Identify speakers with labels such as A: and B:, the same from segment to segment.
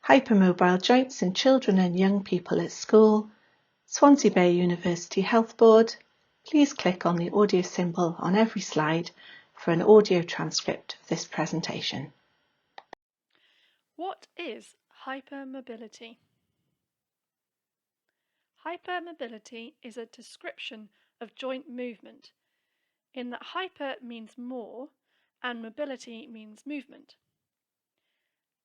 A: Hypermobile joints in children and young people at school, Swansea Bay University Health Board. Please click on the audio symbol on every slide for an audio transcript of this presentation.
B: What is hypermobility? Hypermobility is a description of joint movement, in that hyper means more and mobility means movement.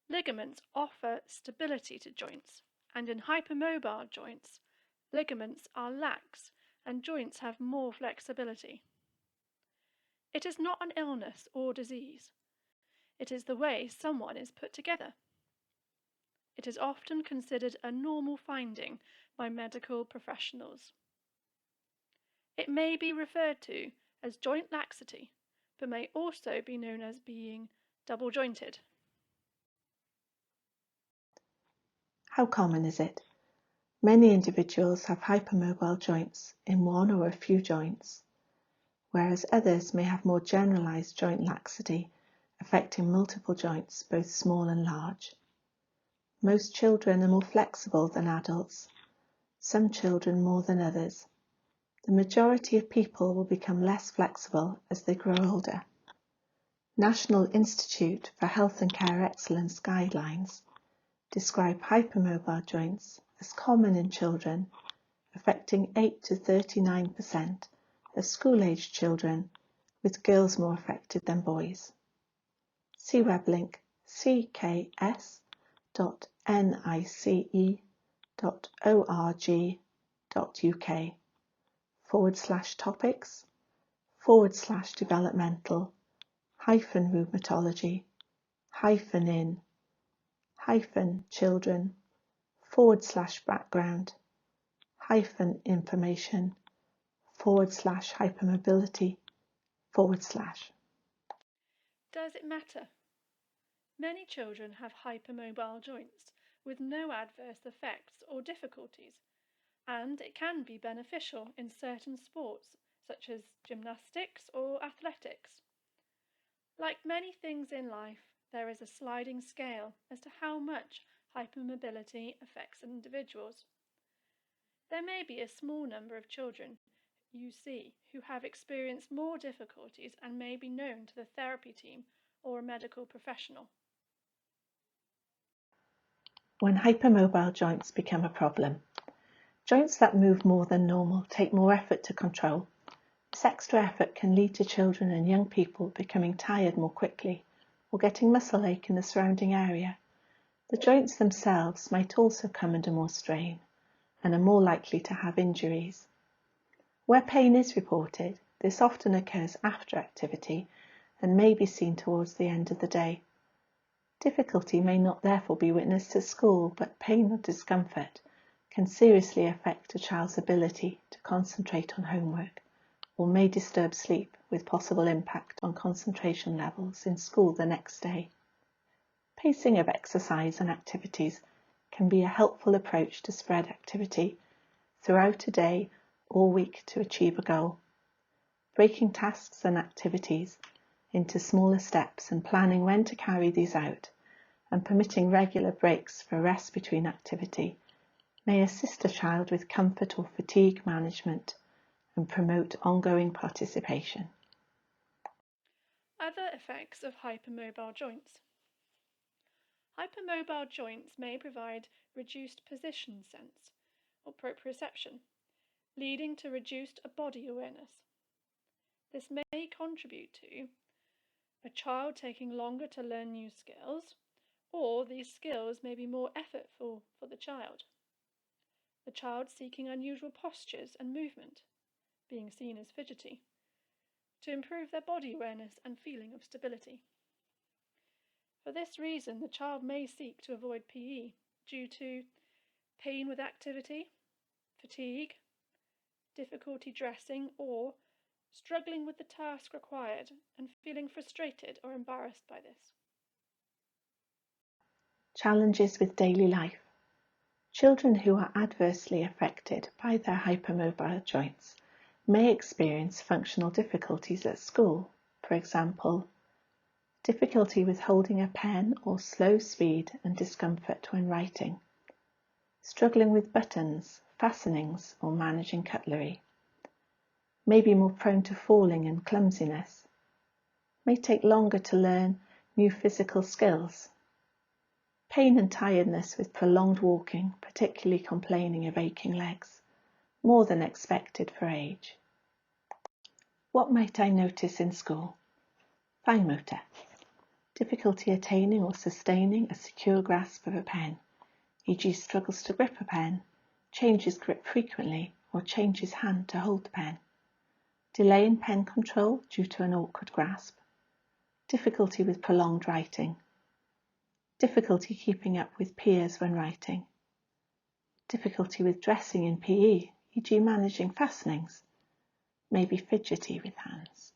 B: Ligaments offer stability to joints, and in hypermobile joints, ligaments are lax and joints have more flexibility. It is not an illness or disease. It is the way someone is put together. It is often considered a normal finding by medical professionals. It may be referred to as joint laxity, but may also be known as being double-jointed.
A: How common is it? Many individuals have hypermobile joints in one or a few joints, whereas others may have more generalized joint laxity affecting multiple joints, both small and large. Most children are more flexible than adults, some children more than others. The majority of people will become less flexible as they grow older. National Institute for Health and Care Excellence guidelines describe hypermobile joints as common in children, affecting 8 to 39% of school-aged children, with girls more affected than boys. See web link ck. nic.uk/children/background-information/hypermobility/.
B: Does it matter? Many children have hypermobile joints with no adverse effects or difficulties, and it can be beneficial in certain sports such as gymnastics or athletics. Like many things in life, there is a sliding scale as to how much hypermobility affects individuals. There may be a small number of children you see who have experienced more difficulties and may be known to the therapy team or a medical professional.
A: When hypermobile joints become a problem. Joints that move more than normal take more effort to control. This extra effort can lead to children and young people becoming tired more quickly or getting muscle ache in the surrounding area. The joints themselves might also come under more strain and are more likely to have injuries. Where pain is reported, this often occurs after activity and may be seen towards the end of the day. Difficulty may not therefore be witnessed at school, but pain or discomfort can seriously affect a child's ability to concentrate on homework or may disturb sleep with possible impact on concentration levels in school the next day. Pacing of exercise and activities can be a helpful approach to spread activity throughout a day or week to achieve a goal. Breaking tasks and activities into smaller steps and planning when to carry these out and permitting regular breaks for rest between activity may assist a child with comfort or fatigue management and promote ongoing participation.
B: Other effects of hypermobile joints. Hypermobile joints may provide reduced position sense or proprioception, leading to reduced body awareness. This may contribute to a child taking longer to learn new skills, or these skills may be more effortful for the child. The child seeking unusual postures and movement, being seen as fidgety, to improve their body awareness and feeling of stability. For this reason, the child may seek to avoid PE due to pain with activity, fatigue, difficulty dressing, or struggling with the task required and feeling frustrated or embarrassed by this.
A: Challenges with daily life. Children who are adversely affected by their hypermobile joints may experience functional difficulties at school, for example, difficulty with holding a pen or slow speed and discomfort when writing, struggling with buttons, fastenings or managing cutlery, may be more prone to falling and clumsiness, may take longer to learn new physical skills, pain and tiredness with prolonged walking, particularly complaining of aching legs, more than expected for age. What might I notice in school? Fine motor. Difficulty attaining or sustaining a secure grasp of a pen, e.g. struggles to grip a pen, changes grip frequently or changes hand to hold the pen. Delay in pen control due to an awkward grasp. Difficulty with prolonged writing. Difficulty keeping up with peers when writing. Difficulty with dressing in PE, e.g. managing fastenings. May be fidgety with hands.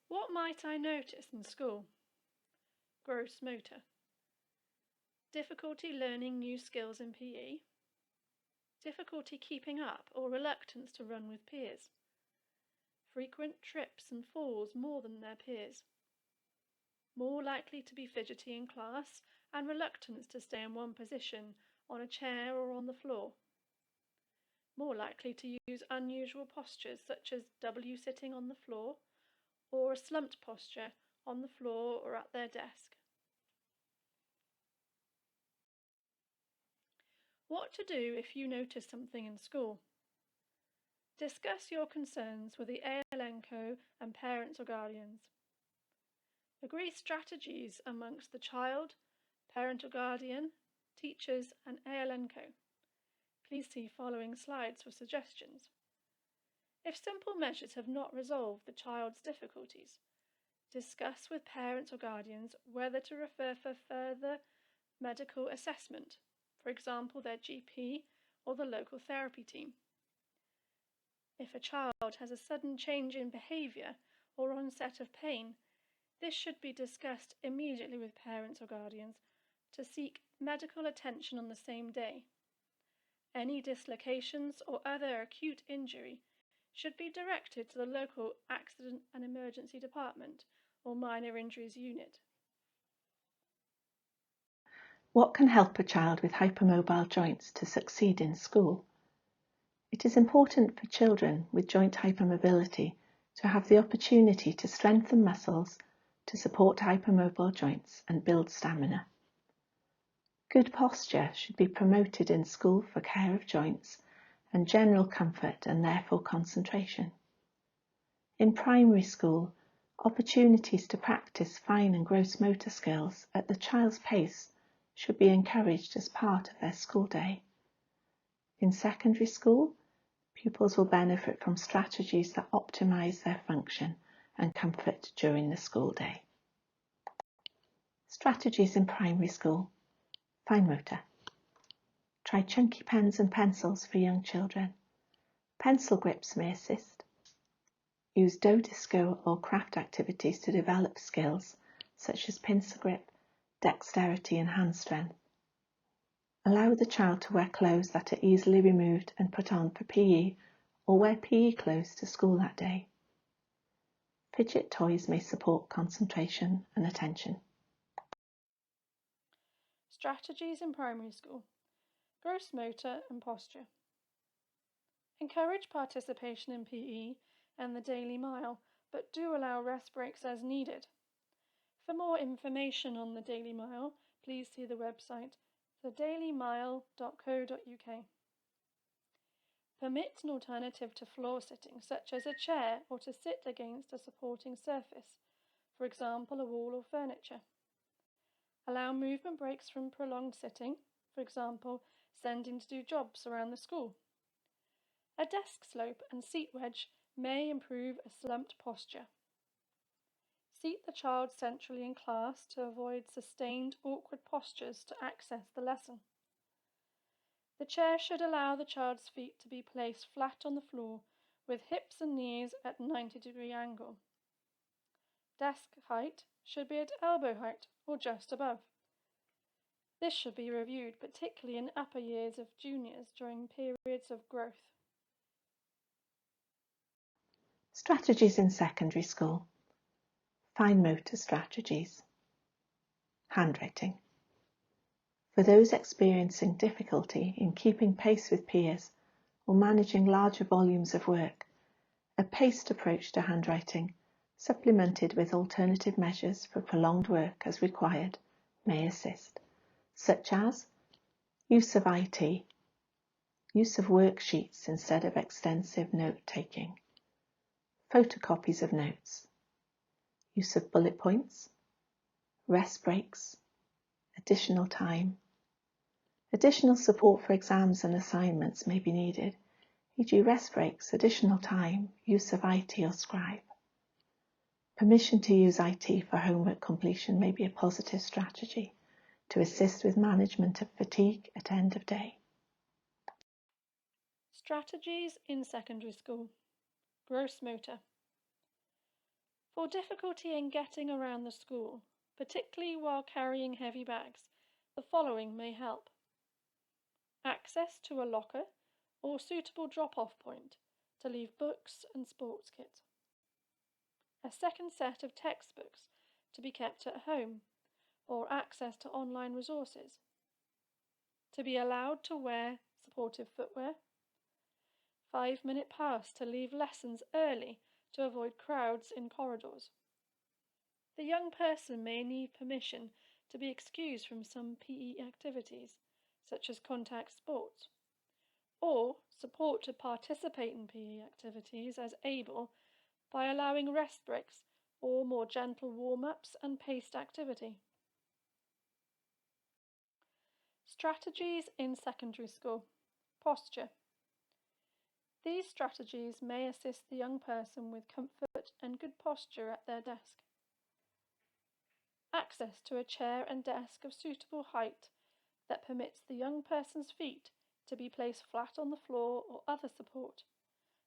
B: What might I notice in school? Gross motor. Difficulty learning new skills in PE. Difficulty keeping up or reluctance to run with peers. Frequent trips and falls more than their peers. More likely to be fidgety in class and reluctance to stay in one position on a chair or on the floor. More likely to use unusual postures such as W sitting on the floor or a slumped posture on the floor or at their desk. What to do if you notice something in school? Discuss your concerns with the ALNCO and parents or guardians. Agree strategies amongst the child, parent or guardian, teachers and ALNCO. Please see following slides for suggestions. If simple measures have not resolved the child's difficulties, discuss with parents or guardians whether to refer for further medical assessment, for example their GP or the local therapy team. If a child has a sudden change in behaviour or onset of pain, this should be discussed immediately with parents or guardians to seek medical attention on the same day. Any dislocations or other acute injury should be directed to the local accident and emergency department or minor injuries unit.
A: What can help a child with hypermobile joints to succeed in school? It is important for children with joint hypermobility to have the opportunity to strengthen muscles to support hypermobile joints and build stamina. Good posture should be promoted in school for care of joints and general comfort and therefore concentration. In primary school, opportunities to practice fine and gross motor skills at the child's pace should be encouraged as part of their school day. In secondary school, pupils will benefit from strategies that optimise their function and comfort during the school day. Strategies in primary school. Fine motor. Try chunky pens and pencils for young children. Pencil grips may assist. Use dough disco or craft activities to develop skills such as pincer grip, dexterity and hand strength. Allow the child to wear clothes that are easily removed and put on for PE or wear PE clothes to school that day. Fidget toys may support concentration and attention.
B: Strategies in primary school. Gross motor and posture. Encourage participation in PE and the daily mile, but do allow rest breaks as needed. For more information on the daily mile, please see the website thedailymile.co.uk. Permit an alternative to floor sitting, such as a chair or to sit against a supporting surface, for example a wall or furniture. Allow movement breaks from prolonged sitting, for example sending to do jobs around the school. A desk slope and seat wedge may improve a slumped posture. Seat the child centrally in class to avoid sustained awkward postures to access the lesson. The chair should allow the child's feet to be placed flat on the floor with hips and knees at 90-degree angle. Desk height should be at elbow height or just above. This should be reviewed particularly in upper years of juniors during periods of growth.
A: Strategies in secondary school. Fine motor strategies. Handwriting. For those experiencing difficulty in keeping pace with peers or managing larger volumes of work, a paced approach to handwriting, supplemented with alternative measures for prolonged work as required, may assist, such as use of IT, use of worksheets instead of extensive note-taking, photocopies of notes, use of bullet points, rest breaks, additional time. Additional support for exams and assignments may be needed, e.g. rest breaks, additional time, use of IT or Scribe. Permission to use IT for homework completion may be a positive strategy to assist with management of fatigue at end of day.
B: Strategies in secondary school. Gross motor. For difficulty in getting around the school, particularly while carrying heavy bags, the following may help. Access to a locker or suitable drop-off point to leave books and sports kit. A second set of textbooks to be kept at home, or access to online resources. To be allowed to wear supportive footwear. 5-minute pass to leave lessons early to avoid crowds in corridors. The young person may need permission to be excused from some PE activities, such as contact sports, or support to participate in PE activities as able by allowing rest breaks or more gentle warm-ups and paced activity. Strategies in secondary school. Posture. These strategies may assist the young person with comfort and good posture at their desk. Access to a chair and desk of suitable height that permits the young person's feet to be placed flat on the floor or other support,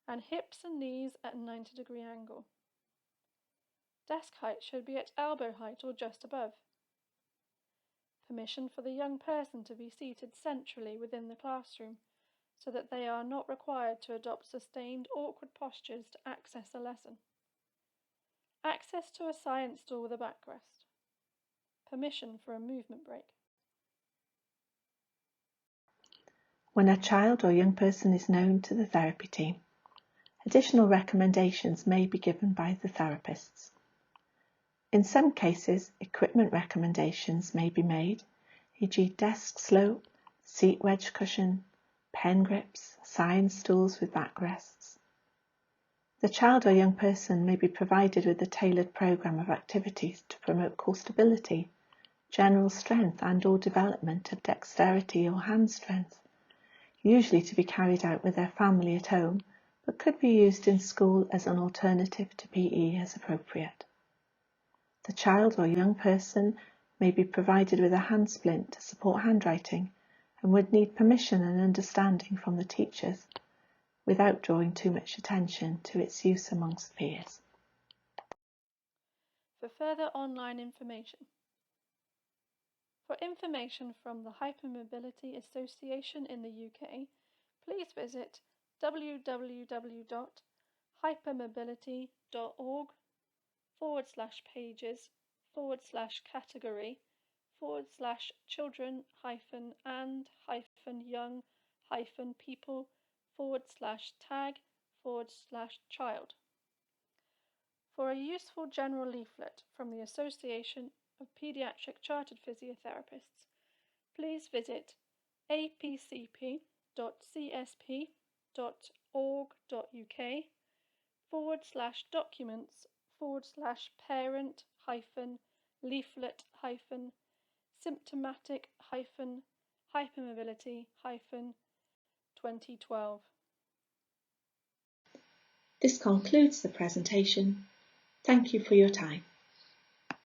B: and hips and knees at a 90-degree angle. Desk height should be at elbow height or just above. Permission for the young person to be seated centrally within the classroom so that they are not required to adopt sustained awkward postures to access a lesson. Access to a science store with a backrest. Permission for a movement break.
A: When a child or young person is known to the therapy team, additional recommendations may be given by the therapists. In some cases, equipment recommendations may be made, e.g. desk slope, seat wedge cushion, pen grips, science stools with backrests. The child or young person may be provided with a tailored program of activities to promote core stability, general strength and/or development of dexterity or hand strength, usually to be carried out with their family at home, but could be used in school as an alternative to PE as appropriate. The child or young person may be provided with a hand splint to support handwriting and would need permission and understanding from the teachers without drawing too much attention to its use amongst peers.
B: For further online information. For information from the Hypermobility Association in the UK, please visit www.hypermobility.org/pages/children-and-young-people/tag/child. For a useful general leaflet from the Association of Paediatric Chartered Physiotherapists, please visit apcp.csp.org.uk/documents/parent-leaflet-hypermobility-2012.
A: This concludes the presentation. Thank you for your time.